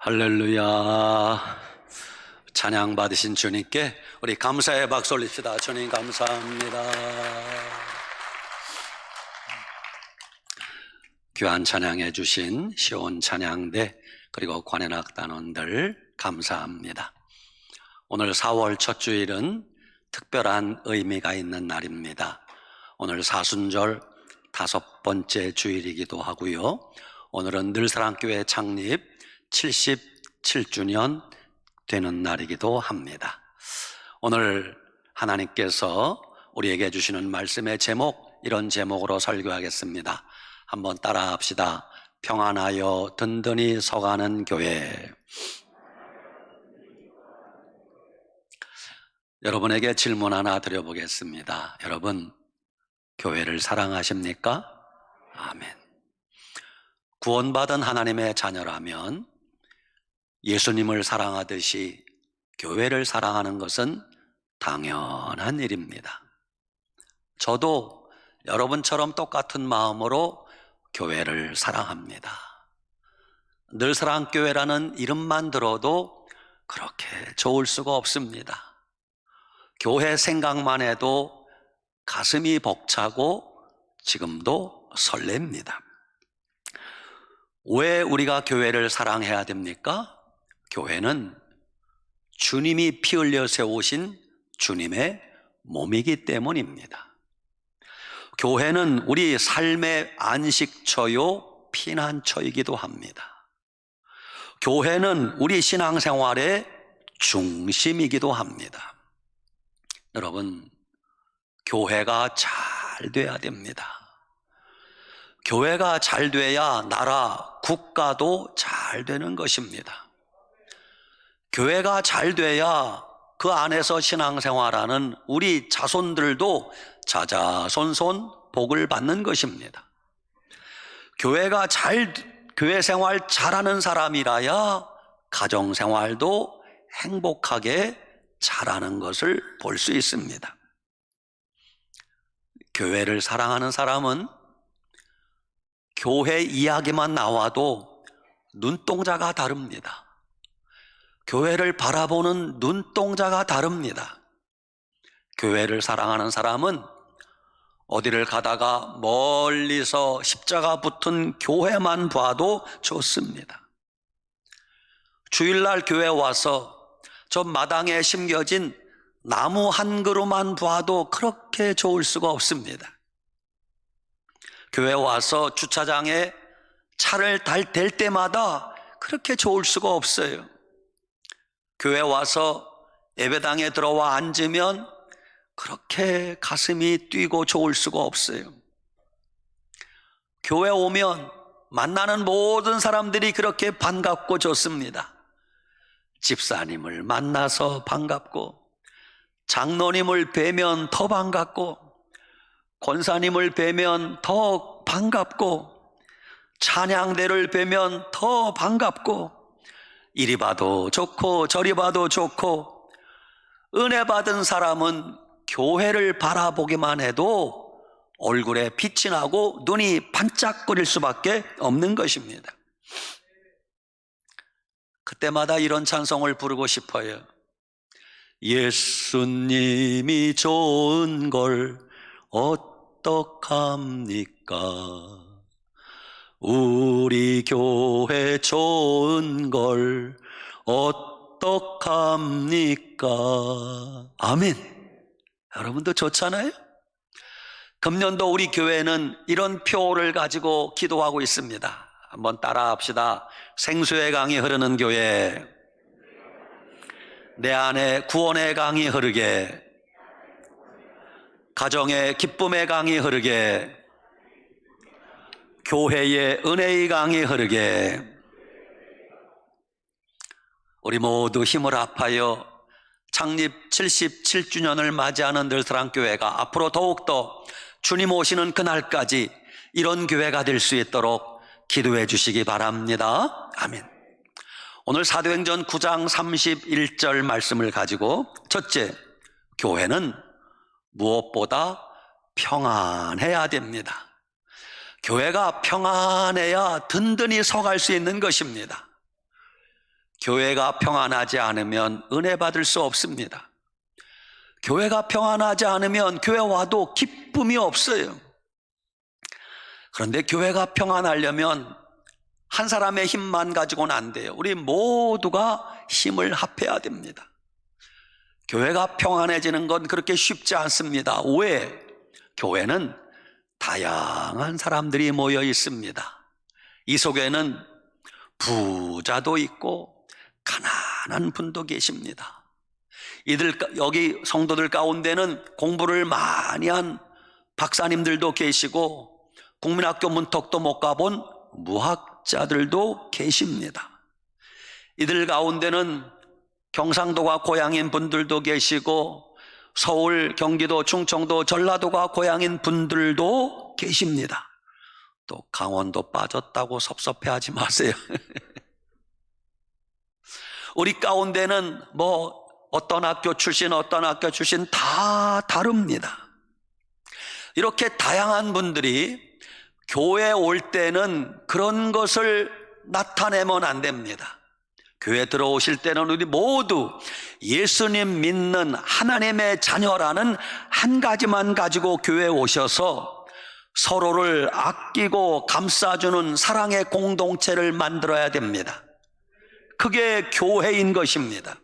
할렐루야. 찬양 받으신 주님께 우리 감사의 박수 올립시다. 주님 감사합니다. 귀한 찬양해 주신 시온 찬양대 그리고 관현악단원들 감사합니다. 오늘 4월 첫 주일은 특별한 의미가 있는 날입니다. 오늘 사순절 5번째 주일이기도 하고요. 오늘은 늘사랑교회 창립 77주년 되는 날이기도 합니다. 오늘 하나님께서 우리에게 주시는 말씀의 제목, 이런 제목으로 설교하겠습니다. 한번 따라 합시다. 평안하여 든든히 서가는 교회. 여러분에게 질문 하나 드려보겠습니다. 여러분, 교회를 사랑하십니까? 아멘. 구원받은 하나님의 자녀라면 예수님을 사랑하듯이 교회를 사랑하는 것은 당연한 일입니다. 저도 여러분처럼 똑같은 마음으로 교회를 사랑합니다. 늘사랑교회라는 이름만 들어도 그렇게 좋을 수가 없습니다. 교회 생각만 해도 가슴이 벅차고 지금도 설렙니다. 왜 우리가 교회를 사랑해야 됩니까? 교회는 주님이 피 흘려 세우신 주님의 몸이기 때문입니다. 교회는 우리 삶의 안식처요 피난처이기도 합니다. 교회는 우리 신앙생활의 중심이기도 합니다. 여러분, 교회가 잘 돼야 됩니다. 교회가 잘 돼야 나라, 국가도 잘 되는 것입니다. 교회가 잘 돼야 그 안에서 신앙생활하는 우리 자손들도 자자손손 복을 받는 것입니다. 교회 생활 잘하는 사람이라야 가정생활도 행복하게 잘하는 것을 볼 수 있습니다. 교회를 사랑하는 사람은 교회 이야기만 나와도 눈동자가 다릅니다. 교회를 바라보는 눈동자가 다릅니다. 교회를 사랑하는 사람은 어디를 가다가 멀리서 십자가 붙은 교회만 봐도 좋습니다. 주일날 교회 와서 저 마당에 심겨진 나무 한 그루만 봐도 그렇게 좋을 수가 없습니다. 교회 와서 주차장에 차를 댈 때마다 그렇게 좋을 수가 없어요. 교회 와서 예배당에 들어와 앉으면 그렇게 가슴이 뛰고 좋을 수가 없어요. 교회 오면 만나는 모든 사람들이 그렇게 반갑고 좋습니다. 집사님을 만나서 반갑고, 장로님을 뵈면 더 반갑고, 권사님을 뵈면 더 반갑고, 찬양대를 뵈면 더 반갑고, 이리 봐도 좋고 저리 봐도 좋고, 은혜 받은 사람은 교회를 바라보기만 해도 얼굴에 빛이 나고 눈이 반짝거릴 수밖에 없는 것입니다. 그때마다 이런 찬송을 부르고 싶어요. 예수님이 좋은 걸 어떡합니까? 우리 교회 좋은 걸 어떡합니까? 아멘. 여러분도 좋잖아요? 금년도 우리 교회는 이런 표를 가지고 기도하고 있습니다. 한번 따라 합시다. 생수의 강이 흐르는 교회, 내 안에 구원의 강이 흐르게, 가정의 기쁨의 강이 흐르게, 교회의 은혜의 강이 흐르게. 우리 모두 힘을 합하여 창립 77주년을 맞이하는 늘사랑교회가 앞으로 더욱더 주님 오시는 그날까지 이런 교회가 될 수 있도록 기도해 주시기 바랍니다. 아멘. 오늘 사도행전 9장 31절 말씀을 가지고, 첫째, 교회는 무엇보다 평안해야 됩니다. 교회가 평안해야 든든히 서갈 수 있는 것입니다. 교회가 평안하지 않으면 은혜 받을 수 없습니다. 교회가 평안하지 않으면 교회 와도 기쁨이 없어요. 그런데 교회가 평안하려면 한 사람의 힘만 가지고는 안 돼요. 우리 모두가 힘을 합해야 됩니다. 교회가 평안해지는 건 그렇게 쉽지 않습니다. 왜? 교회는 다양한 사람들이 모여 있습니다. 이 속에는 부자도 있고 가난한 분도 계십니다. 여기 성도들 가운데는 공부를 많이 한 박사님들도 계시고 국민학교 문턱도 못 가본 무학자들도 계십니다. 이들 가운데는 경상도가 고향인 분들도 계시고 서울, 경기도, 충청도, 전라도가 고향인 분들도 계십니다. 또 강원도 빠졌다고 섭섭해하지 마세요. 우리 가운데는 어떤 학교 출신 다 다릅니다. 이렇게 다양한 분들이 교회에 올 때는 그런 것을 나타내면 안 됩니다. 교회 들어오실 때는 우리 모두 예수님 믿는 하나님의 자녀라는 한 가지만 가지고 교회에 오셔서 서로를 아끼고 감싸주는 사랑의 공동체를 만들어야 됩니다. 그게 교회인 것입니다.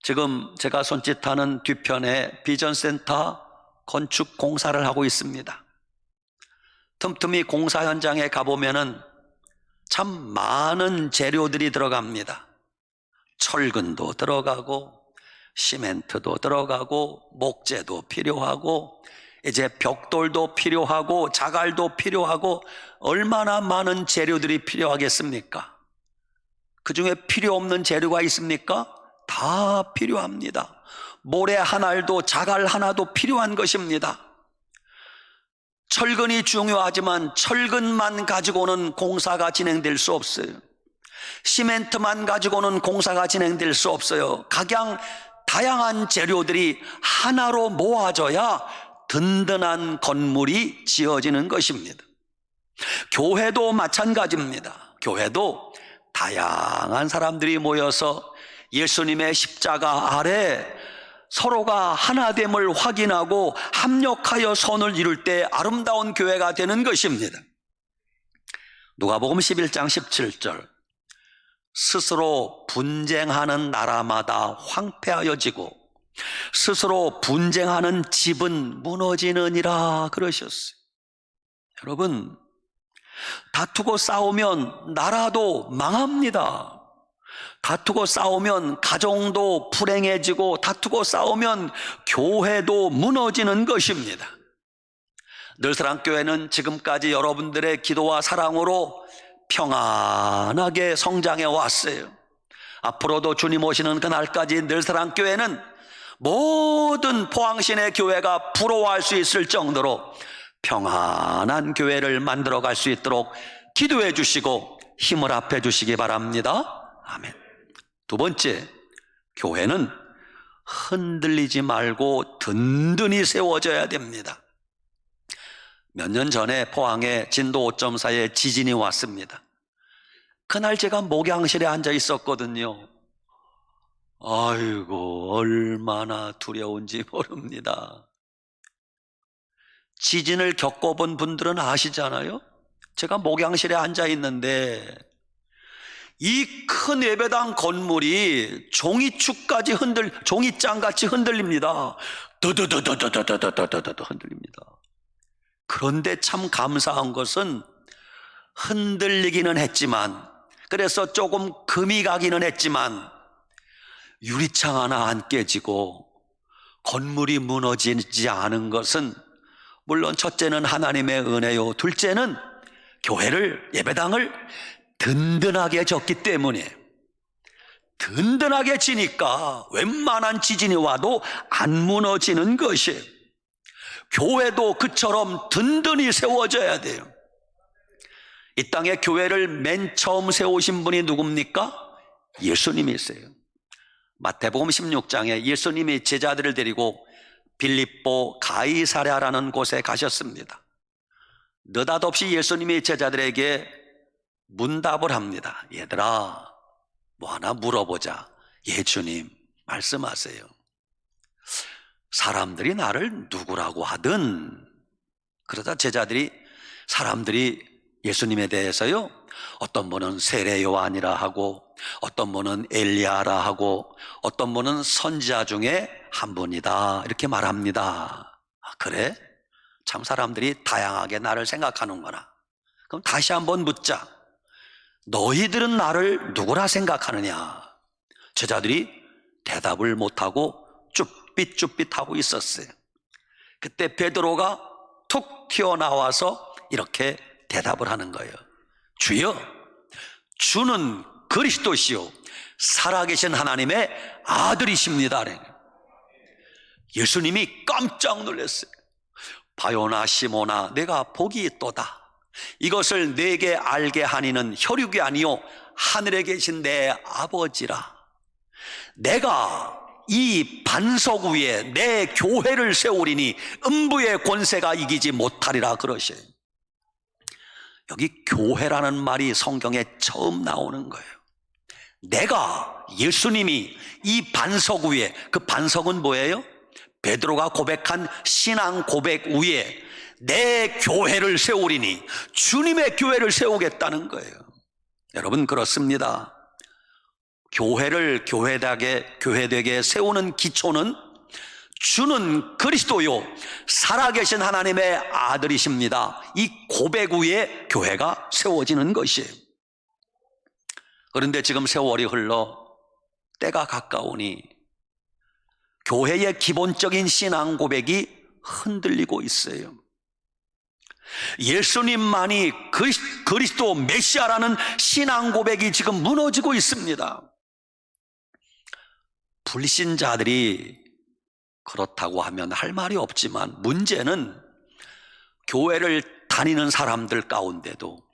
지금 제가 손짓하는 뒤편에 비전센터 건축 공사를 하고 있습니다. 틈틈이 공사 현장에 가보면은 참 많은 재료들이 들어갑니다. 철근도 들어가고 시멘트도 들어가고 목재도 필요하고 이제 벽돌도 필요하고 자갈도 필요하고 얼마나 많은 재료들이 필요하겠습니까? 그 중에 필요 없는 재료가 있습니까? 다 필요합니다. 모래 한 알도 자갈 하나도 필요한 것입니다. 철근이 중요하지만 철근만 가지고는 공사가 진행될 수 없어요. 시멘트만 가지고는 공사가 진행될 수 없어요. 각양 다양한 재료들이 하나로 모아져야 든든한 건물이 지어지는 것입니다. 교회도 마찬가지입니다. 교회도 다양한 사람들이 모여서 예수님의 십자가 아래 서로가 하나됨을 확인하고 합력하여 선을 이룰 때 아름다운 교회가 되는 것입니다. 누가복음 11장 17절 스스로 분쟁하는 나라마다 황폐하여지고 스스로 분쟁하는 집은 무너지느니라 그러셨어요. 여러분, 다투고 싸우면 나라도 망합니다. 다투고 싸우면 가정도 불행해지고 다투고 싸우면 교회도 무너지는 것입니다. 늘사랑교회는 지금까지 여러분들의 기도와 사랑으로 평안하게 성장해 왔어요. 앞으로도 주님 오시는 그날까지 늘사랑교회는 모든 포항시내 교회가 부러워할 수 있을 정도로 평안한 교회를 만들어 갈 수 있도록 기도해 주시고 힘을 합해 주시기 바랍니다. 아멘. 두 번째, 교회는 흔들리지 말고 든든히 세워져야 됩니다. 몇 년 전에 포항에 진도 5.4에 지진이 왔습니다. 그날 제가 목양실에 앉아 있었거든요. 아이고, 얼마나 두려운지 모릅니다. 지진을 겪어본 분들은 아시잖아요. 제가 목양실에 앉아 있는데 이 큰 예배당 건물이 종이장같이 흔들립니다. 드드드드드드드드드드 흔들립니다. 그런데 참 감사한 것은 흔들리기는 했지만, 그래서 조금 금이 가기는 했지만 유리창 하나 안 깨지고 건물이 무너지지 않은 것은 물론 첫째는 하나님의 은혜요, 둘째는 교회를, 예배당을 든든하게 졌기 때문에, 든든하게 지니까 웬만한 지진이 와도 안 무너지는 것이에요. 교회도 그처럼 든든히 세워져야 돼요. 이 땅에 교회를 맨 처음 세우신 분이 누굽니까? 예수님이세요. 마태복음 16장에 예수님이 제자들을 데리고 빌립보 가이사랴라는 곳에 가셨습니다. 느닷없이 예수님이 제자들에게 문답을 합니다. 얘들아, 뭐 하나 물어보자. 예, 주님, 말씀하세요. 사람들이 나를 누구라고 하든, 그러다 제자들이 사람들이 예수님에 대해서요, 어떤 분은 세례 요한이라 하고, 어떤 분은 엘리야라 하고, 어떤 분은 선지자 중에 한 분이다, 이렇게 말합니다. 아, 그래? 참 사람들이 다양하게 나를 생각하는구나. 그럼 다시 한번 묻자. 너희들은 나를 누구라 생각하느냐? 제자들이 대답을 못하고 쭈삣쭈삣하고 있었어요. 그때 베드로가 툭 튀어나와서 이렇게 대답을 하는 거예요. 주여, 주는 그리스도시요 살아계신 하나님의 아들이십니다. 예수님이 깜짝 놀랐어요. 바요나 시모나, 내가 복이 있도다. 이것을 내게 알게 하니는 혈육이 아니요 하늘에 계신 내 아버지라. 내가 이 반석 위에 내 교회를 세우리니 음부의 권세가 이기지 못하리라 그러셔요. 여기 교회라는 말이 성경에 처음 나오는 거예요. 내가, 예수님이 이 반석 위에, 그 반석은 뭐예요? 베드로가 고백한 신앙 고백 위에 내 교회를 세우리니, 주님의 교회를 세우겠다는 거예요. 여러분, 그렇습니다. 교회를 교회되게 세우는 기초는 주는 그리스도요 살아계신 하나님의 아들이십니다. 이 고백 위에 교회가 세워지는 것이에요. 그런데 지금 세월이 흘러 때가 가까우니 교회의 기본적인 신앙 고백이 흔들리고 있어요. 예수님만이 그리스도 메시아라는 신앙 고백이 지금 무너지고 있습니다. 불신자들이 그렇다고 하면 할 말이 없지만, 문제는 교회를 다니는 사람들 가운데도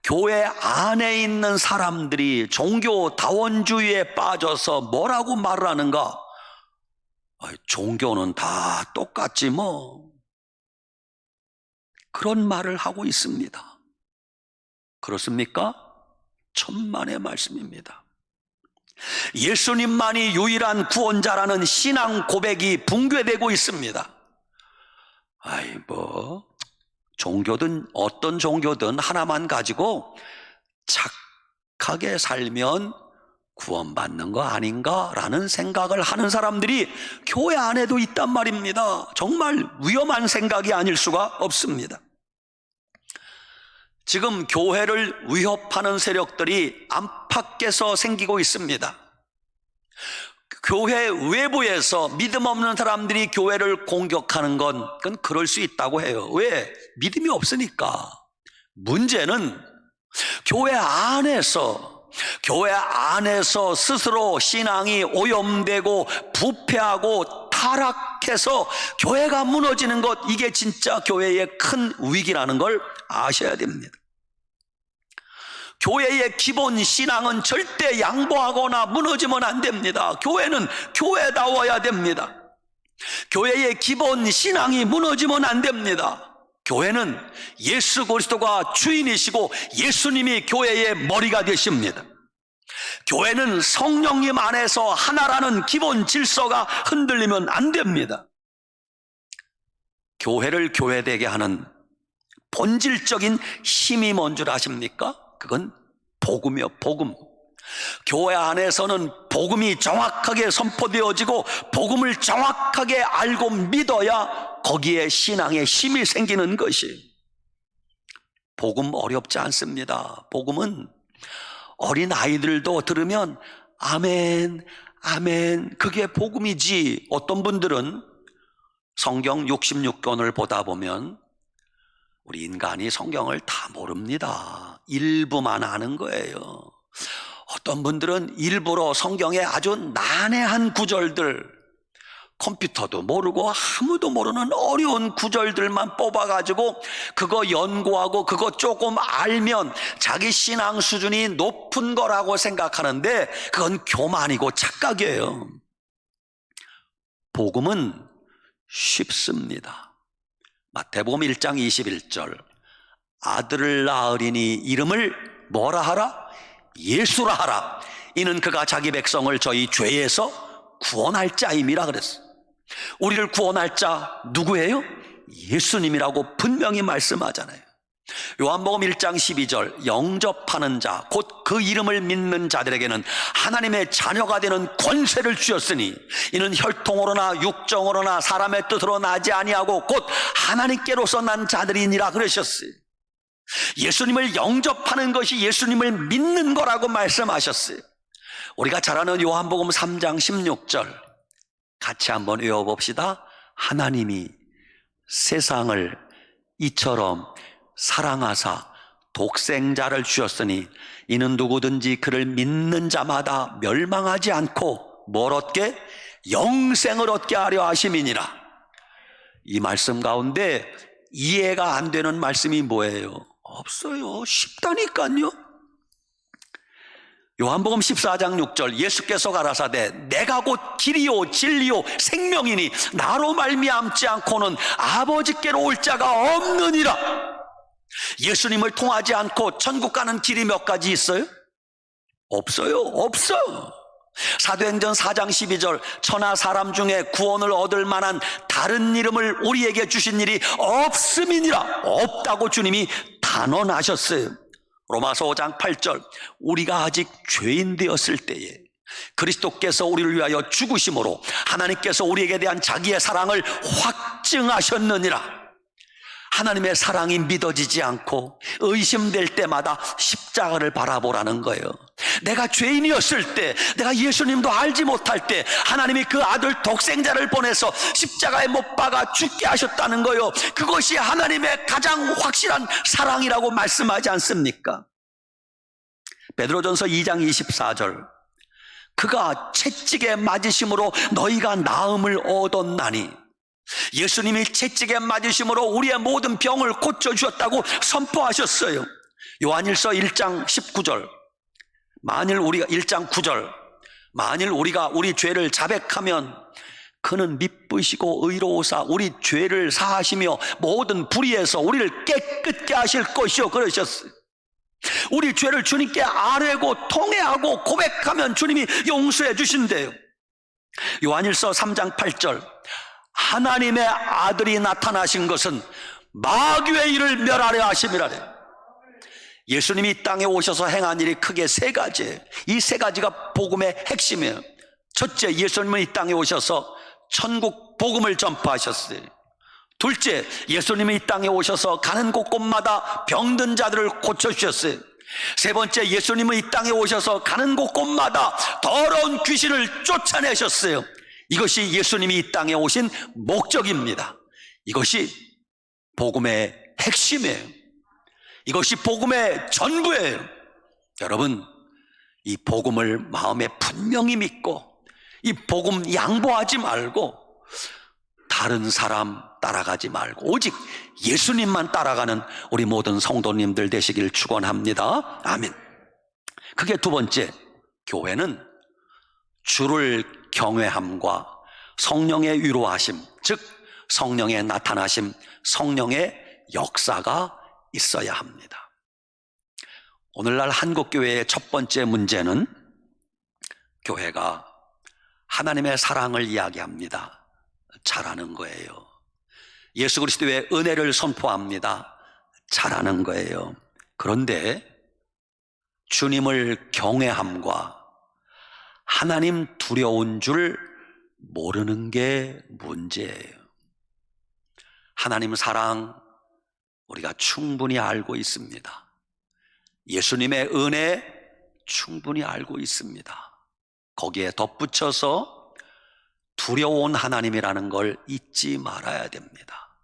교회 안에 있는 사람들이 종교 다원주의에 빠져서 뭐라고 말을 하는가? 종교는 다 똑같지 뭐, 그런 말을 하고 있습니다. 그렇습니까? 천만의 말씀입니다. 예수님만이 유일한 구원자라는 신앙 고백이 붕괴되고 있습니다. 종교든 어떤 종교든 하나만 가지고 착하게 살면 구원받는 거 아닌가라는 생각을 하는 사람들이 교회 안에도 있단 말입니다. 정말 위험한 생각이 아닐 수가 없습니다. 지금 교회를 위협하는 세력들이 안팎에서 생기고 있습니다. 교회 외부에서 믿음 없는 사람들이 교회를 공격하는 건 그건 그럴 수 있다고 해요. 왜? 믿음이 없으니까. 문제는 교회 안에서 스스로 신앙이 오염되고 부패하고 타락해서 교회가 무너지는 것, 이게 진짜 교회의 큰 위기라는 걸 아셔야 됩니다. 교회의 기본 신앙은 절대 양보하거나 무너지면 안 됩니다. 교회는 교회다워야 됩니다. 교회의 기본 신앙이 무너지면 안 됩니다. 교회는 예수 그리스도가 주인이시고 예수님이 교회의 머리가 되십니다. 교회는 성령님 안에서 하나라는 기본 질서가 흔들리면 안 됩니다. 교회를 교회되게 하는 본질적인 힘이 뭔 줄 아십니까? 그건 복음이요, 복음. 교회 안에서는 복음이 정확하게 선포되어지고 복음을 정확하게 알고 믿어야 거기에 신앙의 힘이 생기는 것이. 복음 어렵지 않습니다. 복음은 어린 아이들도 들으면 아멘, 아멘, 그게 복음이지. 어떤 분들은 성경 66권을 보다 보면 우리 인간이 성경을 다 모릅니다. 일부만 아는 거예요. 어떤 분들은 일부러 성경의 아주 난해한 구절들, 컴퓨터도 모르고 아무도 모르는 어려운 구절들만 뽑아가지고 그거 연구하고 그거 조금 알면 자기 신앙 수준이 높은 거라고 생각하는데 그건 교만이고 착각이에요. 복음은 쉽습니다. 마태복음 1장 21절, 아들을 낳으리니 이름을 뭐라 하라? 예수라 하라. 이는 그가 자기 백성을 저희 죄에서 구원할 자임이라 그랬어요. 우리를 구원할 자 누구예요? 예수님이라고 분명히 말씀하잖아요. 요한복음 1장 12절, 영접하는 자, 곧 그 이름을 믿는 자들에게는 하나님의 자녀가 되는 권세를 주셨으니 이는 혈통으로나 육정으로나 사람의 뜻으로 나지 아니하고 곧 하나님께로서 난 자들이니라 그러셨어요. 예수님을 영접하는 것이 예수님을 믿는 거라고 말씀하셨어요. 우리가 잘 아는 요한복음 3장 16절 같이 한번 외워봅시다. 하나님이 세상을 이처럼 사랑하사 독생자를 주셨으니 이는 누구든지 그를 믿는 자마다 멸망하지 않고 뭘 얻게? 영생을 얻게 하려 하심이니라. 이 말씀 가운데 이해가 안 되는 말씀이 뭐예요? 없어요. 쉽다니까요. 요한복음 14장 6절 예수께서 가라사대 내가 곧 길이요 진리요 생명이니 나로 말미암지 않고는 아버지께로 올 자가 없느니라. 예수님을 통하지 않고 천국 가는 길이 몇 가지 있어요? 없어요. 없어. 사도행전 4장 12절 천하 사람 중에 구원을 얻을 만한 다른 이름을 우리에게 주신 일이 없음이니라. 없다고 주님이 단언하셨어요. 로마서 5장 8절 우리가 아직 죄인 되었을 때에 그리스도께서 우리를 위하여 죽으심으로 하나님께서 우리에게 대한 자기의 사랑을 확증하셨느니라. 하나님의 사랑이 믿어지지 않고 의심될 때마다 십자가를 바라보라는 거예요. 내가 죄인이었을 때, 내가 예수님도 알지 못할 때 하나님이 그 아들 독생자를 보내서 십자가에 못 박아 죽게 하셨다는 거예요. 그것이 하나님의 가장 확실한 사랑이라고 말씀하지 않습니까? 베드로전서 2장 24절 그가 채찍에 맞으심으로 너희가 나음을 얻었나니 예수님이 채찍에 맞으심으로 우리의 모든 병을 고쳐주셨다고 선포하셨어요. 요한일서 1장 19절 만일 우리가 1장 9절 만일 우리가 우리 죄를 자백하면 그는 미쁘시고 의로우사 우리 죄를 사하시며 모든 불의에서 우리를 깨끗게 하실 것이요 그러셨어요. 우리 죄를 주님께 아뢰고 통회하고 고백하면 주님이 용서해 주신대요. 요한일서 3장 8절 하나님의 아들이 나타나신 것은 마귀의 일을 멸하려 하심이라래. 예수님이 이 땅에 오셔서 행한 일이 크게 세 가지예요. 이 세 가지가 복음의 핵심이에요. 첫째, 예수님은 이 땅에 오셔서 천국 복음을 전파하셨어요. 둘째, 예수님이 이 땅에 오셔서 가는 곳곳마다 병든 자들을 고쳐주셨어요. 세 번째, 예수님은 이 땅에 오셔서 가는 곳곳마다 더러운 귀신을 쫓아내셨어요. 이것이 예수님이 이 땅에 오신 목적입니다. 이것이 복음의 핵심이에요. 이것이 복음의 전부예요. 여러분, 이 복음을 마음에 분명히 믿고 이 복음 양보하지 말고 다른 사람 따라가지 말고 오직 예수님만 따라가는 우리 모든 성도님들 되시길 축원합니다. 아멘. 그게 두 번째, 교회는 주를 경외함과 성령의 위로하심, 즉 성령의 나타나심, 성령의 역사가 있어야 합니다. 오늘날 한국교회의 첫 번째 문제는 교회가 하나님의 사랑을 이야기합니다. 잘하는 거예요. 예수 그리스도의 은혜를 선포합니다. 잘하는 거예요. 그런데 주님을 경외함과 하나님 두려운 줄 모르는 게 문제예요. 하나님 사랑 우리가 충분히 알고 있습니다. 예수님의 은혜 충분히 알고 있습니다. 거기에 덧붙여서 두려운 하나님이라는 걸 잊지 말아야 됩니다.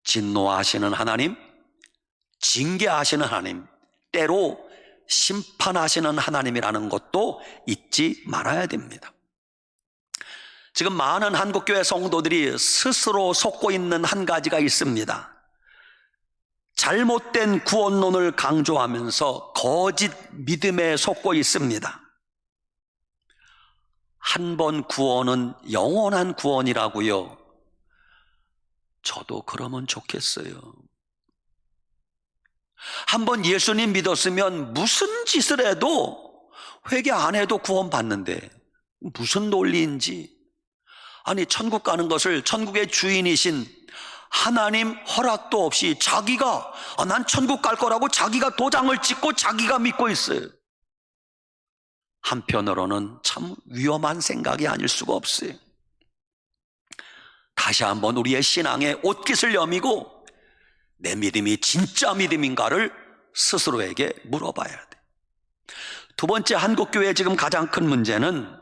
진노하시는 하나님, 징계하시는 하나님, 때로 심판하시는 하나님이라는 것도 잊지 말아야 됩니다. 지금 많은 한국교회 성도들이 스스로 속고 있는 한 가지가 있습니다. 잘못된 구원론을 강조하면서 거짓 믿음에 속고 있습니다. 한 번 구원은 영원한 구원이라고요. 저도 그러면 좋겠어요. 한 번 예수님 믿었으면 무슨 짓을 해도 회개 안 해도 구원받는데 무슨 논리인지. 아니, 천국 가는 것을 천국의 주인이신 하나님 허락도 없이 자기가 난 천국 갈 거라고 자기가 도장을 찍고 자기가 믿고 있어요. 한편으로는 참 위험한 생각이 아닐 수가 없어요. 다시 한번 우리의 신앙의 옷깃을 여미고 내 믿음이 진짜 믿음인가를 스스로에게 물어봐야 돼. 두 번째, 한국교회의 지금 가장 큰 문제는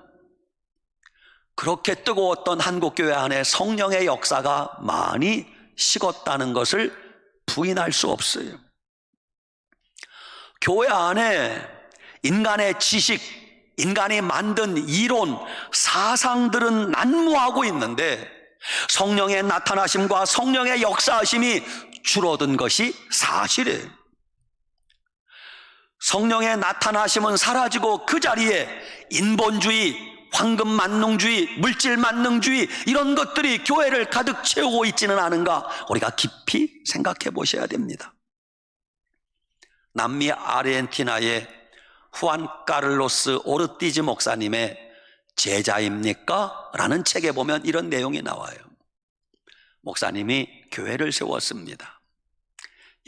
그렇게 뜨거웠던 한국교회 안에 성령의 역사가 많이 식었다는 것을 부인할 수 없어요. 교회 안에 인간의 지식, 인간이 만든 이론, 사상들은 난무하고 있는데 성령의 나타나심과 성령의 역사하심이 줄어든 것이 사실이에요. 성령의 나타나심은 사라지고 그 자리에 인본주의, 황금 만능주의, 물질 만능주의 이런 것들이 교회를 가득 채우고 있지는 않은가 우리가 깊이 생각해 보셔야 됩니다. 남미 아르헨티나의 후안 카를로스 오르티즈 목사님의 제자입니까? 라는 책에 보면 이런 내용이 나와요. 목사님이 교회를 세웠습니다.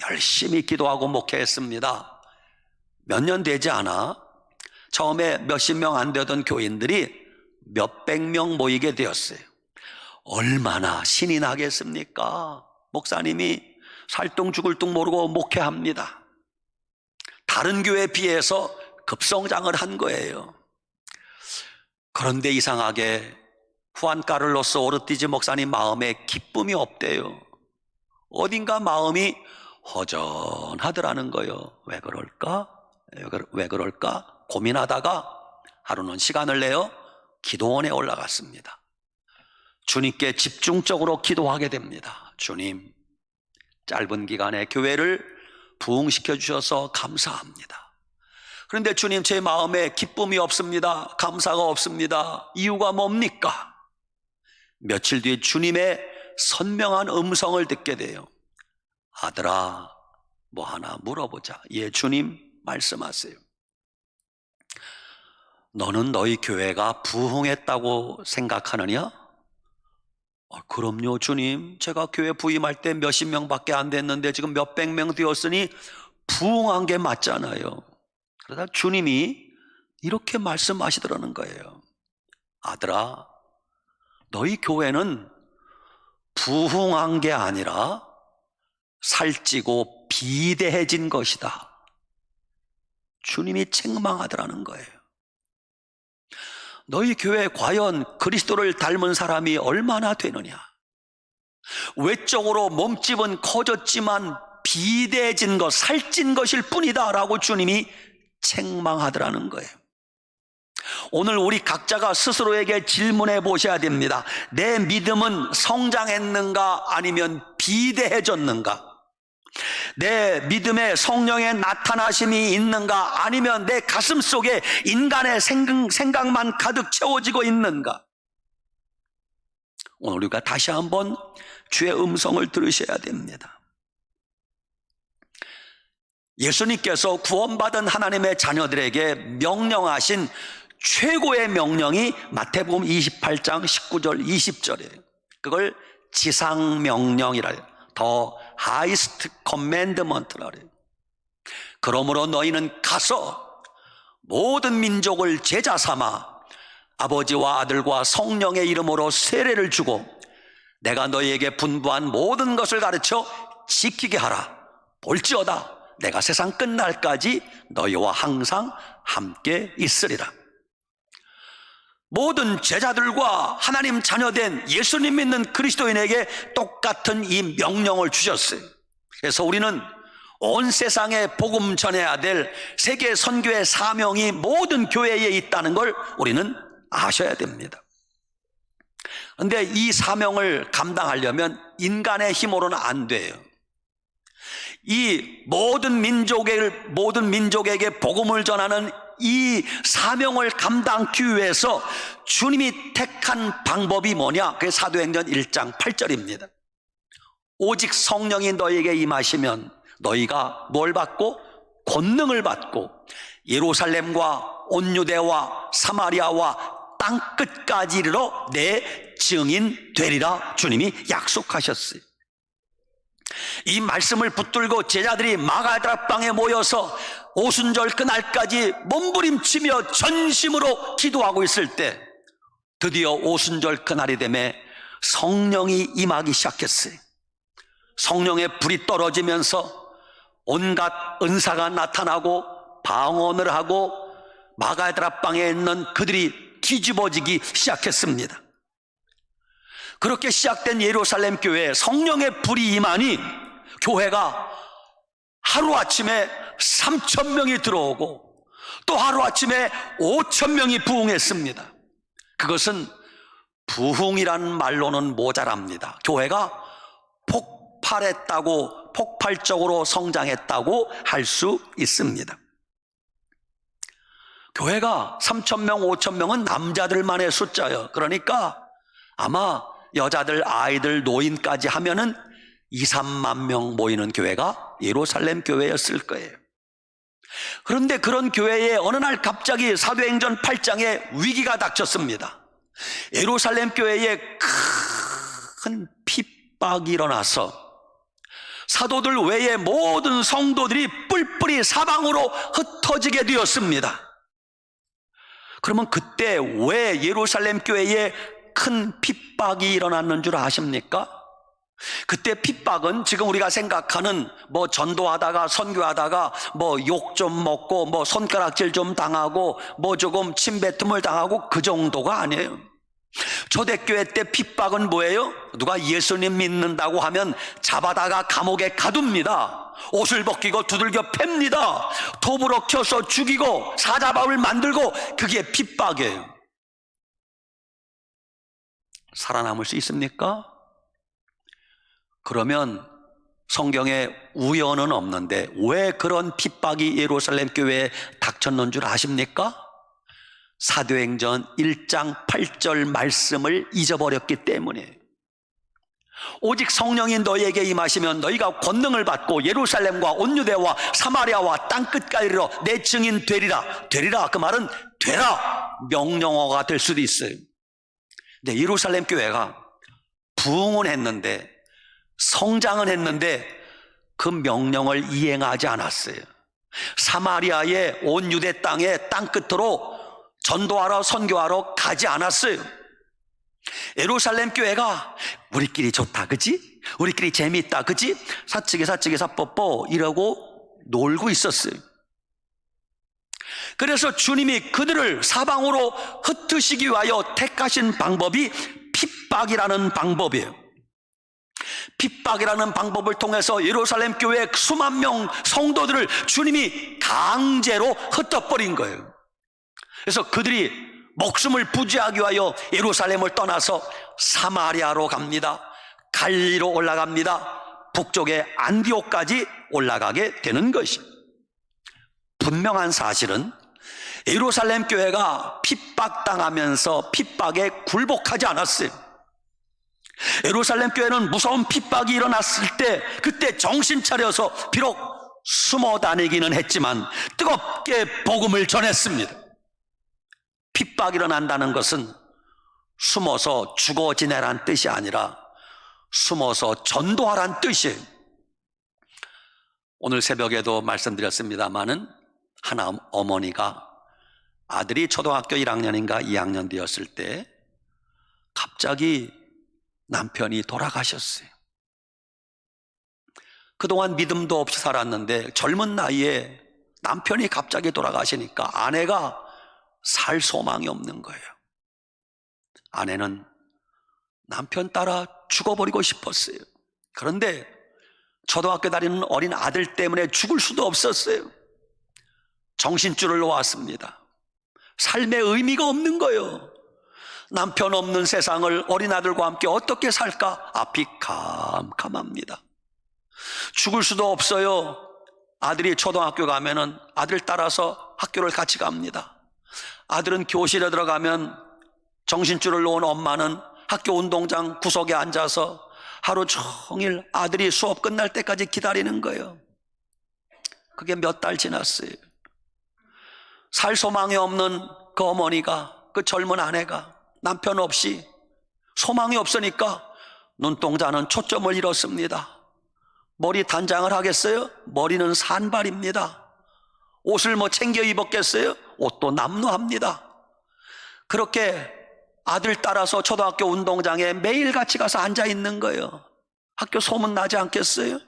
열심히 기도하고 목회했습니다. 몇 년 되지 않아 처음에 몇십 명 안 되던 교인들이 몇백 명 모이게 되었어요. 얼마나 신이 나겠습니까? 목사님이 살뚱 죽을 뚱 모르고 목회합니다. 다른 교회에 비해서 급성장을 한 거예요. 그런데 이상하게 후안 카를로스 오르티즈 목사님 마음에 기쁨이 없대요. 어딘가 마음이 허전하더라는 거예요. 왜 그럴까? 왜 그럴까? 고민하다가 하루는 시간을 내어 기도원에 올라갔습니다. 주님께 집중적으로 기도하게 됩니다. 주님, 짧은 기간에 교회를 부흥시켜 주셔서 감사합니다. 그런데 주님, 제 마음에 기쁨이 없습니다. 감사가 없습니다. 이유가 뭡니까? 며칠 뒤에 주님의 선명한 음성을 듣게 돼요. 아들아, 뭐 하나 물어보자. 예, 주님, 말씀하세요. 너는 너희 교회가 부흥했다고 생각하느냐? 그럼요, 주님. 제가 교회 부임할 때 몇십 명밖에 안 됐는데 지금 몇백 명 되었으니 부흥한 게 맞잖아요. 그러다 주님이 이렇게 말씀하시더라는 거예요. 아들아, 너희 교회는 부흥한 게 아니라 살찌고 비대해진 것이다. 주님이 책망하더라는 거예요. 너희 교회에 과연 그리스도를 닮은 사람이 얼마나 되느냐? 외적으로 몸집은 커졌지만 비대해진 것, 살찐 것일 뿐이다 라고 주님이 책망하더라는 거예요. 오늘 우리 각자가 스스로에게 질문해 보셔야 됩니다. 내 믿음은 성장했는가 아니면 비대해졌는가? 내 믿음에 성령의 나타나심이 있는가 아니면 내 가슴 속에 인간의 생각만 가득 채워지고 있는가? 오늘 우리가 다시 한번 주의 음성을 들으셔야 됩니다. 예수님께서 구원받은 하나님의 자녀들에게 명령하신 최고의 명령이 마태복음 28장 19절 20절이에요. 그걸 지상명령이라 해요. 더 하이스트 커맨드먼트라 그래요. 그러므로 너희는 가서 모든 민족을 제자 삼아 아버지와 아들과 성령의 이름으로 세례를 주고 내가 너희에게 분부한 모든 것을 가르쳐 지키게 하라. 볼지어다 내가 세상 끝날까지 너희와 항상 함께 있으리라. 모든 제자들과 하나님 자녀된 예수님 믿는 그리스도인에게 똑같은 이 명령을 주셨어요. 그래서 우리는 온 세상에 복음 전해야 될 세계 선교의 사명이 모든 교회에 있다는 걸 우리는 아셔야 됩니다. 그런데 이 사명을 감당하려면 인간의 힘으로는 안 돼요. 이 모든 민족에게 복음을 전하는 이 사명을 감당하기 위해서 주님이 택한 방법이 뭐냐? 그게 사도행전 1장 8절입니다. 오직 성령이 너희에게 임하시면 너희가 뭘 받고? 권능을 받고 예루살렘과 온 유대와 사마리아와 땅끝까지 이르러 내 증인 되리라 주님이 약속하셨어요. 이 말씀을 붙들고 제자들이 마가다락방에 모여서 오순절 그날까지 몸부림치며 전심으로 기도하고 있을 때 드디어 오순절 그날이 되매 성령이 임하기 시작했어요. 성령의 불이 떨어지면서 온갖 은사가 나타나고 방언을 하고 마가다락방에 있는 그들이 뒤집어지기 시작했습니다. 그렇게 시작된 예루살렘 교회에 성령의 불이 임하니 교회가 하루아침에 3,000명이 들어오고 또 하루아침에 5,000명이 부흥했습니다. 그것은 부흥이라는 말로는 모자랍니다. 교회가 폭발했다고, 폭발적으로 성장했다고 할 수 있습니다. 교회가 3,000명, 5,000명은 남자들만의 숫자예요. 그러니까 아마 여자들, 아이들, 노인까지 하면은 2, 3만 명 모이는 교회가 예루살렘 교회였을 거예요. 그런데 그런 교회에 어느 날 갑자기 사도행전 8장에 위기가 닥쳤습니다. 예루살렘 교회에 큰 핍박이 일어나서 사도들 외에 모든 성도들이 뿔뿔이 사방으로 흩어지게 되었습니다. 그러면 그때 왜 예루살렘 교회에 큰 핍박이 일어났는 줄 아십니까? 그때 핍박은 지금 우리가 생각하는 뭐 전도하다가 선교하다가 뭐 욕 좀 먹고 뭐 손가락질 좀 당하고 뭐 조금 침뱉음을 당하고 그 정도가 아니에요. 초대교회 때 핍박은 뭐예요? 누가 예수님 믿는다고 하면 잡아다가 감옥에 가둡니다. 옷을 벗기고 두들겨 팹니다. 톱으로 켜서 죽이고 사자밥을 만들고 그게 핍박이에요. 살아남을 수 있습니까? 그러면 성경에 우연은 없는데 왜 그런 핍박이 예루살렘 교회에 닥쳤는 줄 아십니까? 사도행전 1장 8절 말씀을 잊어버렸기 때문에 오직 성령이 너희에게 임하시면 너희가 권능을 받고 예루살렘과 온 유대와 사마리아와 땅끝까지 이르러 내 증인 되리라. 되리라 그 말은 되라 명령어가 될 수도 있어요. 근데 예루살렘 교회가 부흥은 했는데 성장은 했는데 그 명령을 이행하지 않았어요. 사마리아의 온 유대 땅의 땅끝으로 전도하러 선교하러 가지 않았어요. 예루살렘 교회가 우리끼리 좋다 그지? 우리끼리 재미있다 그지? 사치기 사뽀뽀 이러고 놀고 있었어요. 그래서 주님이 그들을 사방으로 흩으시기 위하여 택하신 방법이 핍박이라는 방법이에요. 핍박이라는 방법을 통해서 예루살렘 교회의 수만 명 성도들을 주님이 강제로 흩어버린 거예요. 그래서 그들이 목숨을 부지하기 위하여 예루살렘을 떠나서 사마리아로 갑니다. 갈리로 올라갑니다. 북쪽의 안디옥까지 올라가게 되는 것입니다. 분명한 사실은 예루살렘 교회가 핍박당하면서 핍박에 굴복하지 않았어요. 예루살렘 교회는 무서운 핍박이 일어났을 때 그때 정신 차려서 비록 숨어 다니기는 했지만 뜨겁게 복음을 전했습니다. 핍박이 일어난다는 것은 숨어서 죽어 지내란 뜻이 아니라 숨어서 전도하란 뜻이에요. 오늘 새벽에도 말씀드렸습니다마는 한 어머니가 아들이 초등학교 1학년인가 2학년 되었을 때 갑자기 남편이 돌아가셨어요. 그동안 믿음도 없이 살았는데 젊은 나이에 남편이 갑자기 돌아가시니까 아내가 살 소망이 없는 거예요. 아내는 남편 따라 죽어버리고 싶었어요. 그런데 초등학교 다니는 어린 아들 때문에 죽을 수도 없었어요. 정신줄을 놓았습니다. 삶의 의미가 없는 거예요. 남편 없는 세상을 어린 아들과 함께 어떻게 살까? 앞이 캄캄합니다. 죽을 수도 없어요. 아들이 초등학교 가면은 아들 따라서 학교를 같이 갑니다. 아들은 교실에 들어가면 정신줄을 놓은 엄마는 학교 운동장 구석에 앉아서 하루 종일 아들이 수업 끝날 때까지 기다리는 거예요. 그게 몇 달 지났어요. 살 소망이 없는 그 어머니가, 그 젊은 아내가 남편 없이 소망이 없으니까 눈동자는 초점을 잃었습니다. 머리 단장을 하겠어요? 머리는 산발입니다. 옷을 뭐 챙겨 입었겠어요? 옷도 남루합니다. 그렇게 아들 따라서 초등학교 운동장에 매일같이 가서 앉아 있는 거예요. 학교 소문 나지 않겠어요?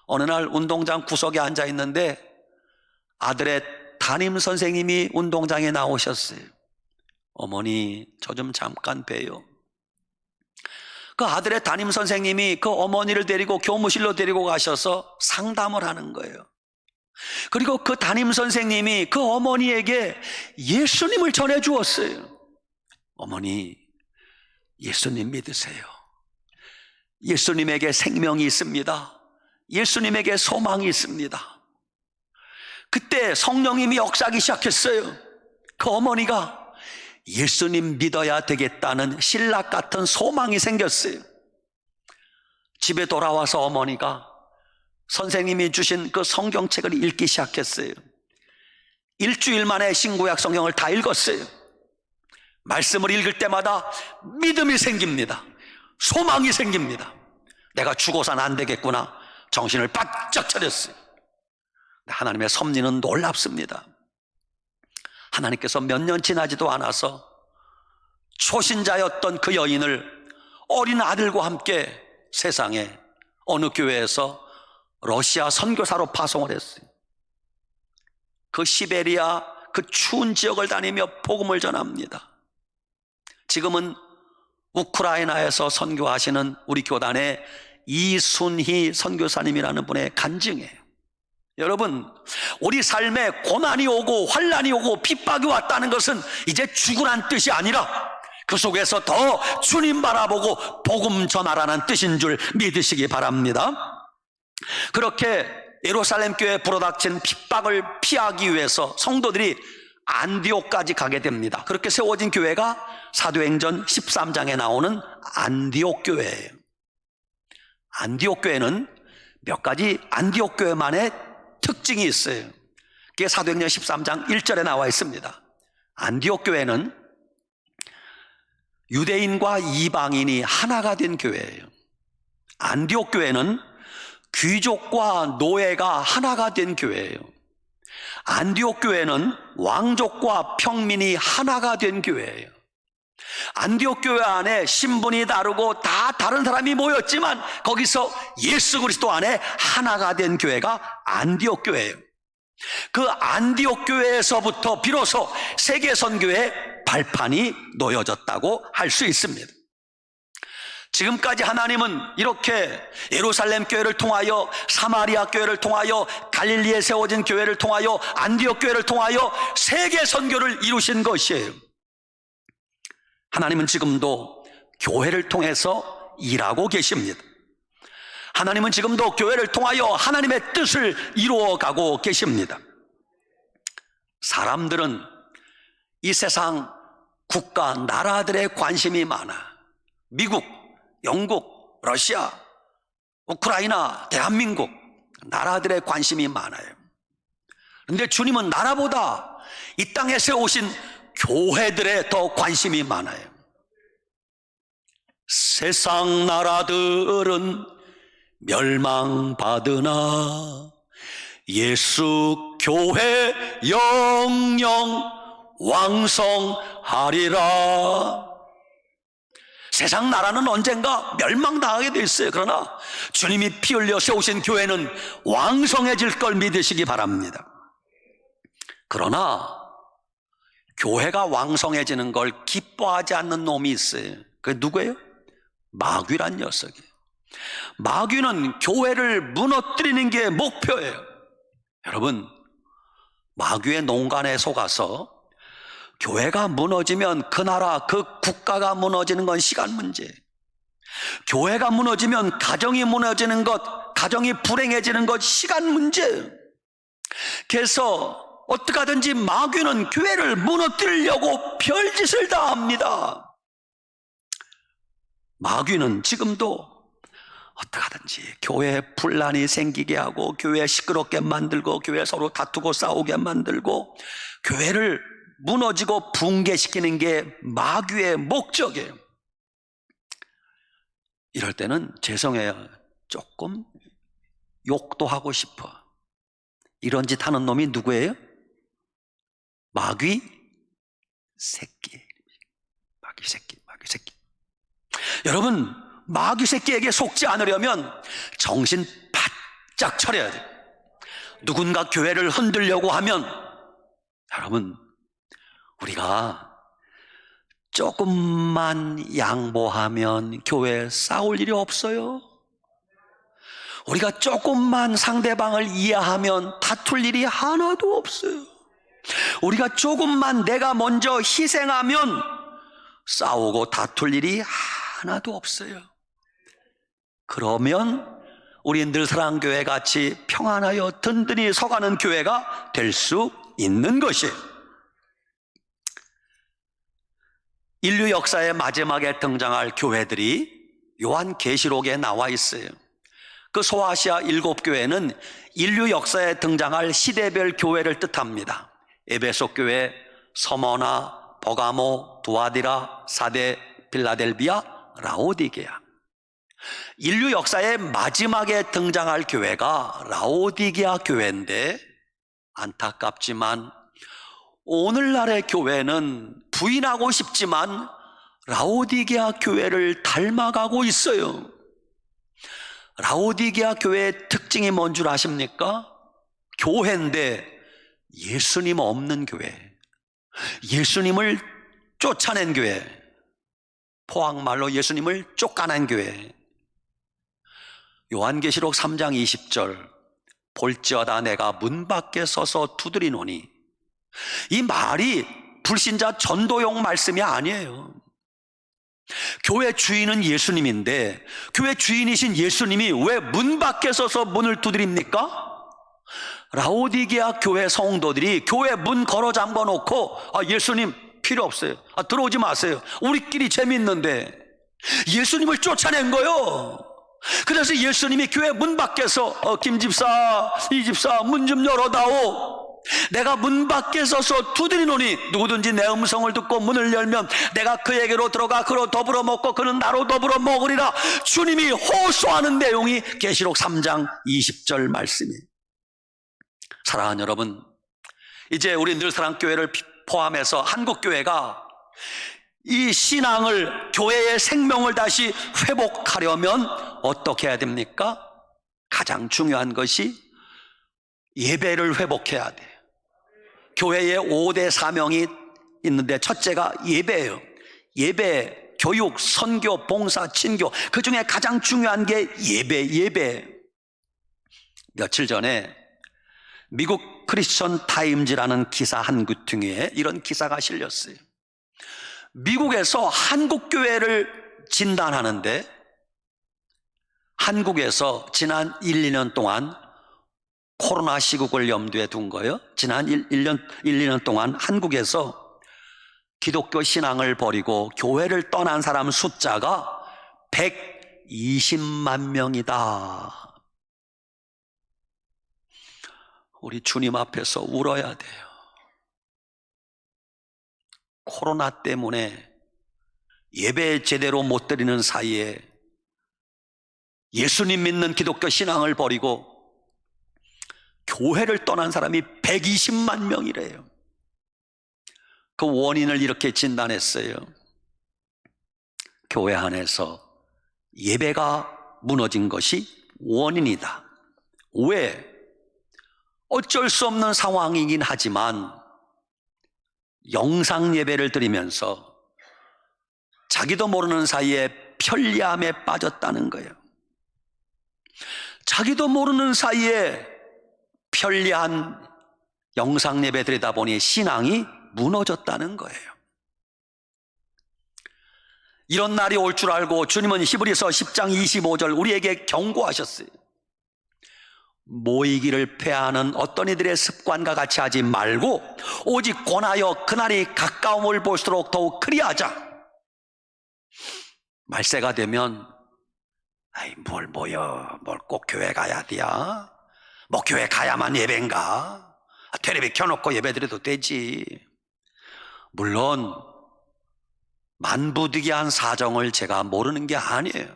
어느 날 운동장 구석에 앉아 있는데 아들의 담임 선생님이 운동장에 나오셨어요. 어머니, 저 좀 잠깐 봬요. 그 아들의 담임 선생님이 그 어머니를 데리고 교무실로 데리고 가셔서 상담을 하는 거예요. 그리고 그 담임 선생님이 그 어머니에게 예수님을 전해 주었어요. 어머니, 예수님 믿으세요. 예수님에게 생명이 있습니다. 예수님에게 소망이 있습니다. 그때 성령님이 역사하기 시작했어요. 그 어머니가 예수님 믿어야 되겠다는 신락 같은 소망이 생겼어요. 집에 돌아와서 어머니가 선생님이 주신 그 성경책을 읽기 시작했어요. 일주일 만에 신구약 성경을 다 읽었어요. 말씀을 읽을 때마다 믿음이 생깁니다. 소망이 생깁니다. 내가 죽어서는 안 되겠구나. 정신을 바짝 차렸어요. 하나님의 섭리는 놀랍습니다. 하나님께서 몇 년 지나지도 않아서 초신자였던 그 여인을 어린 아들과 함께 세상에 어느 교회에서 러시아 선교사로 파송을 했어요. 그 시베리아 그 추운 지역을 다니며 복음을 전합니다. 지금은 우크라이나에서 선교하시는 우리 교단의 이순희 선교사님이라는 분의 간증이에요. 여러분, 우리 삶에 고난이 오고 환난이 오고 핍박이 왔다는 것은 이제 죽으란 뜻이 아니라 그 속에서 더 주님 바라보고 복음 전하라는 뜻인 줄 믿으시기 바랍니다. 그렇게 예루살렘 교회에 불어닥친 핍박을 피하기 위해서 성도들이 안디옥까지 가게 됩니다. 그렇게 세워진 교회가 사도행전 13장에 나오는 안디옥 교회예요. 안디옥 교회는 몇 가지 안디옥 교회만의 특징이 있어요. 그게 사도행전 13장 1절에 나와 있습니다. 안디옥 교회는 유대인과 이방인이 하나가 된 교회예요. 안디옥 교회는 귀족과 노예가 하나가 된 교회예요. 안디옥 교회는 왕족과 평민이 하나가 된 교회예요. 안디옥 교회 안에 신분이 다르고 다 다른 사람이 모였지만 거기서 예수 그리스도 안에 하나가 된 교회가 안디옥 교회예요. 그 안디옥 교회에서부터 비로소 세계 선교의 발판이 놓여졌다고 할 수 있습니다. 지금까지 하나님은 이렇게 예루살렘 교회를 통하여, 사마리아 교회를 통하여, 갈릴리에 세워진 교회를 통하여, 안디옥 교회를 통하여 세계 선교를 이루신 것이에요. 하나님은 지금도 교회를 통해서 일하고 계십니다. 하나님은 지금도 교회를 통하여 하나님의 뜻을 이루어가고 계십니다. 사람들은 이 세상 국가, 나라들의 관심이 많아. 미국, 영국, 러시아, 우크라이나, 대한민국, 나라들의 관심이 많아요. 그런데 주님은 나라보다 이 땅에 세우신 교회들에 더 관심이 많아요. 세상 나라들은 멸망받으나 예수 교회 영영 왕성하리라. 세상 나라는 언젠가 멸망당하게 돼 있어요. 그러나 주님이 피 흘려 세우신 교회는 왕성해질 걸 믿으시기 바랍니다. 그러나 교회가 왕성해지는 걸 기뻐하지 않는 놈이 있어요. 그게 누구예요? 마귀란 녀석이에요. 마귀는 교회를 무너뜨리는 게 목표예요. 여러분, 마귀의 농간에 속아서 교회가 무너지면 그 나라, 그 국가가 무너지는 건 시간 문제예요. 교회가 무너지면 가정이 무너지는 것, 가정이 불행해지는 것 시간 문제예요. 그래서 어떻게 하든지 마귀는 교회를 무너뜨리려고 별짓을 다 합니다. 마귀는 지금도 어떡하든지 교회에 분란이 생기게 하고, 교회 시끄럽게 만들고, 교회 서로 다투고 싸우게 만들고, 교회를 무너지고 붕괴시키는 게 마귀의 목적이에요. 이럴 때는 죄송해요, 조금 욕도 하고 싶어. 이런 짓 하는 놈이 누구예요? 마귀 새끼. 마귀 새끼. 여러분, 마귀 새끼에게 속지 않으려면 정신 바짝 차려야 돼요. 누군가 교회를 흔들려고 하면, 여러분, 우리가 조금만 양보하면 교회에 싸울 일이 없어요. 우리가 조금만 상대방을 이해하면 다툴 일이 하나도 없어요. 우리가 조금만 내가 먼저 희생하면 싸우고 다툴 일이 하나도 없어요. 그러면 우리 늘사랑교회 같이 평안하여 든든히 서가는 교회가 될 수 있는 것이에요. 인류 역사의 마지막에 등장할 교회들이 요한계시록에 나와 있어요. 그 소아시아 7교회는 인류 역사에 등장할 시대별 교회를 뜻합니다. 에베소 교회, 서머나, 버가모, 두아디라, 사데, 필라델비아, 라오디게아. 인류 역사의 마지막에 등장할 교회가 라오디게아 교회인데, 안타깝지만 오늘날의 교회는 부인하고 싶지만 라오디게아 교회를 닮아가고 있어요. 라오디게아 교회의 특징이 뭔 줄 아십니까? 교회인데 예수님 없는 교회, 예수님을 쫓아낸 교회, 포항말로 예수님을 쫓아낸 교회. 요한계시록 3장 20절, 볼지어다 내가 문 밖에 서서 두드리노니, 이 말이 불신자 전도용 말씀이 아니에요. 교회 주인은 예수님인데, 교회 주인이신 예수님이 왜 문 밖에 서서 문을 두드립니까? 라오디게아 교회 성도들이 교회 문 걸어 잠궈 놓고, 예수님 필요 없어요, 들어오지 마세요, 우리끼리 재밌는데, 예수님을 쫓아낸 거요. 그래서 예수님이 교회 문 밖에서 김 집사, 이 집사 문 좀 열어다오, 내가 문 밖에 서서 두드리노니 누구든지 내 음성을 듣고 문을 열면 내가 그에게로 들어가 그로 더불어 먹고 그는 나로 더불어 먹으리라. 주님이 호소하는 내용이 계시록 3장 20절 말씀이에요. 사랑하는 여러분, 이제 우리 늘사랑교회를 포함해서 한국교회가 이 신앙을, 교회의 생명을 다시 회복하려면 어떻게 해야 됩니까? 가장 중요한 것이 예배를 회복해야 돼요. 교회에 5대 사명이 있는데 첫째가 예배예요. 예배, 교육, 선교, 봉사, 친교, 그 중에 가장 중요한 게 예배. 며칠 전에 미국 크리스천 타임즈라는 기사 한 구퉁이에 이런 기사가 실렸어요. 미국에서 한국교회를 진단하는데, 한국에서 지난 1, 2년 동안 코로나 시국을 염두에 둔 거예요. 지난 1, 2년 동안 한국에서 기독교 신앙을 버리고 교회를 떠난 사람 숫자가 120만 명이다. 우리 주님 앞에서 울어야 돼요. 코로나 때문에 예배 제대로 못 드리는 사이에 예수님 믿는 기독교 신앙을 버리고 교회를 떠난 사람이 120만 명이래요. 그 원인을 이렇게 진단했어요. 교회 안에서 예배가 무너진 것이 원인이다. 왜? 어쩔 수 없는 상황이긴 하지만 영상 예배를 드리면서 자기도 모르는 사이에 편리함에 빠졌다는 거예요. 자기도 모르는 사이에 편리한 영상 예배 드리다 보니 신앙이 무너졌다는 거예요. 이런 날이 올 줄 알고 주님은 히브리서 10장 25절 우리에게 경고하셨어요. 모이기를 패하는 어떤 이들의 습관과 같이 하지 말고 오직 권하여 그날이 가까움을 볼수록 더욱 그리하자. 말세가 되면 아이, 뭘 모여? 뭘 꼭 교회 가야 돼야? 뭐 교회 가야만 예배인가? 텔레비 켜놓고 예배드려도 되지. 물론 만부득이한 사정을 제가 모르는 게 아니에요.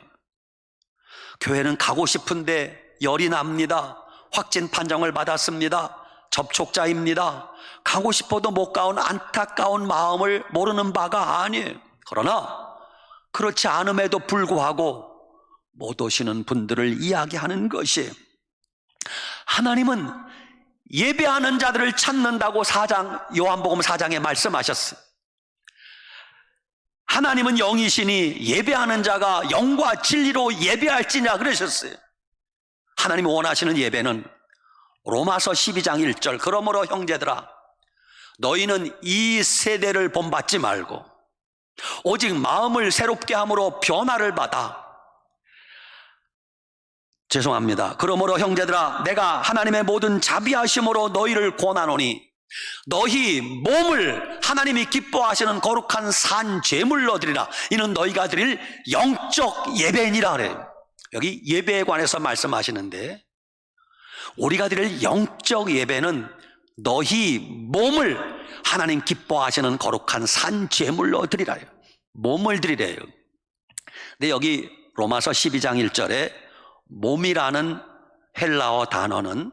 교회는 가고 싶은데 열이 납니다. 확진 판정을 받았습니다. 접촉자입니다. 가고 싶어도 못 가온 안타까운 마음을 모르는 바가 아니에요. 그러나 그렇지 않음에도 불구하고 못 오시는 분들을 이야기하는 것이에요. 하나님은 예배하는 자들을 찾는다고 요한복음 4장에 말씀하셨어요. 하나님은 영이시니 예배하는 자가 영과 진리로 예배할지냐 그러셨어요. 하나님이 원하시는 예배는 로마서 12장 1절, 그러므로 형제들아 너희는 이 세대를 본받지 말고 오직 마음을 새롭게 함으로 변화를 받아. 죄송합니다. 그러므로 형제들아 내가 하나님의 모든 자비하심으로 너희를 권하노니 너희 몸을 하나님이 기뻐하시는 거룩한 산 제물로 드리라. 이는 너희가 드릴 영적 예배니라 그래요. 여기 예배에 관해서 말씀하시는데 우리가 드릴 영적 예배는 너희 몸을 하나님 기뻐하시는 거룩한 산 제물로 드리라요. 몸을 드리래요. 근데 여기 로마서 12장 1절에 몸이라는 헬라어 단어는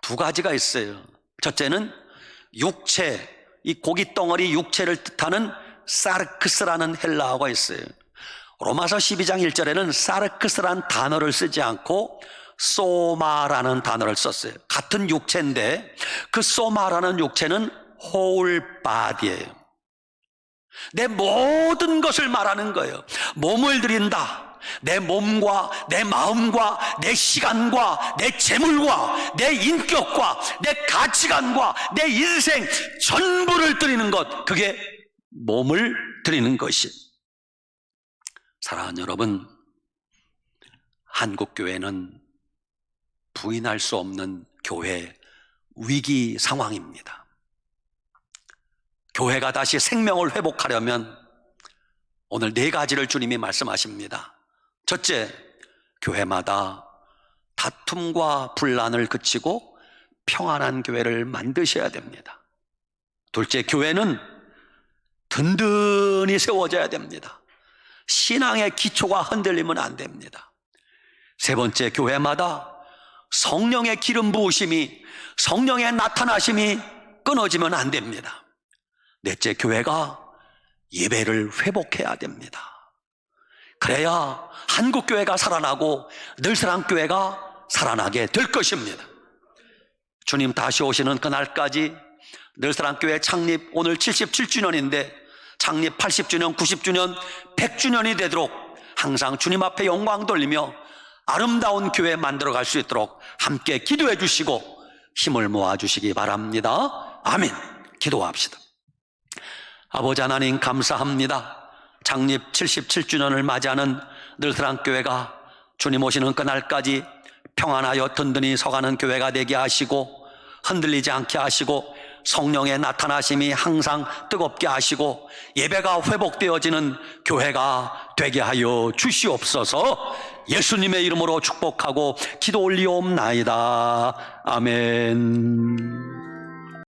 두 가지가 있어요. 첫째는 육체, 이 고기 덩어리 육체를 뜻하는 사르크스라는 헬라어가 있어요. 로마서 12장 1절에는 사르크스라는 단어를 쓰지 않고 소마라는 단어를 썼어요. 같은 육체인데 그 소마라는 육체는 whole body예요. 내 모든 것을 말하는 거예요. 몸을 드린다. 내 몸과 내 마음과 내 시간과 내 재물과 내 인격과 내 가치관과 내 인생 전부를 드리는 것, 그게 몸을 드리는 것이. 사랑하는 여러분, 한국교회는 부인할 수 없는 교회 위기 상황입니다. 교회가 다시 생명을 회복하려면 오늘 네 가지를 주님이 말씀하십니다. 첫째, 교회마다 다툼과 분란을 그치고 평안한 교회를 만드셔야 됩니다. 둘째, 교회는 든든히 세워져야 됩니다. 신앙의 기초가 흔들리면 안 됩니다. 세 번째, 교회마다 성령의 기름 부으심이, 성령의 나타나심이 끊어지면 안 됩니다. 넷째, 교회가 예배를 회복해야 됩니다. 그래야 한국교회가 살아나고 늘사랑교회가 살아나게 될 것입니다. 주님 다시 오시는 그날까지 늘사랑교회 창립 오늘 77주년인데 창립 80주년, 90주년, 100주년이 되도록 항상 주님 앞에 영광 돌리며 아름다운 교회 만들어갈 수 있도록 함께 기도해 주시고 힘을 모아주시기 바랍니다. 아멘. 기도합시다. 아버지 하나님 감사합니다. 창립 77주년을 맞이하는 늘사랑교회가 주님 오시는 그날까지 평안하여 든든히 서가는 교회가 되게 하시고 흔들리지 않게 하시고 성령의 나타나심이 항상 뜨겁게 하시고 예배가 회복되어지는 교회가 되게 하여 주시옵소서. 예수님의 이름으로 축복하고 기도 올리옵나이다. 아멘.